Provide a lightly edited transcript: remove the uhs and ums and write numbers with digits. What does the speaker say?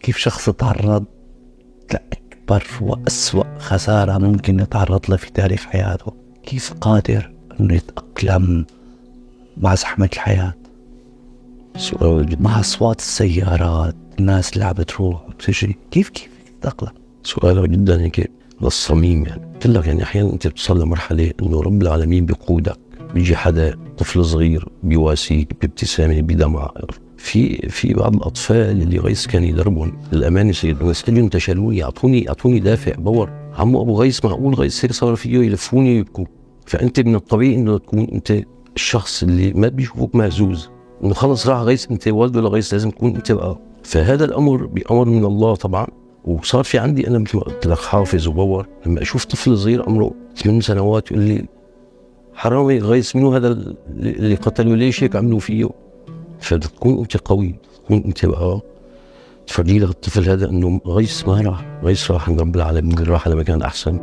كيف شخص تعرض لأكبر وأسوأ خسارة ممكن يتعرض لها في تاريخ حياته، كيف قادر أنه يتأقلم مع زحمة الحياة، مع أصوات السيارات، الناس اللي عم بتروح وبتجي، كيف يتأقلم؟ سؤال جدا هيك للصميم. يعني قلت لك يعني أحيانا أنت بتصل لمرحلة إنه رب العالمين بيقودك، بيجي حدا طفل صغير بيواسيك بابتسامة بدمعة. في بعض الأطفال اللي غيث كان يدربهم للأمانة سيد، ويسألهم تشالوني أعطوني دافع باور. عمو أبو غيث معقول غيث هيك صار فيه يلفوني يبكوا؟ فأنت من الطبيعي إنه تكون أنت الشخص اللي ما بيشوفوك مهزوز، إنه خلص راح غيث أنت والده لغيث، لازم تكون أنت بقى. فهذا الأمر بأمر من الله طبعا. وصار في عندي أنا مثل ما قلت لك حافز وباور لما أشوف طفل صغير عمره 8 سنوات يقول لي حرامي غيث منو هذا اللي قتلوا، ليش هيك عملوا فيه؟ فتكون أنت قوي، تكون أنت بقى تفرجي لك الطفل هذا إنه غيث ما راح، غيث راح عند رب العالمين، راح على مكان أحسن.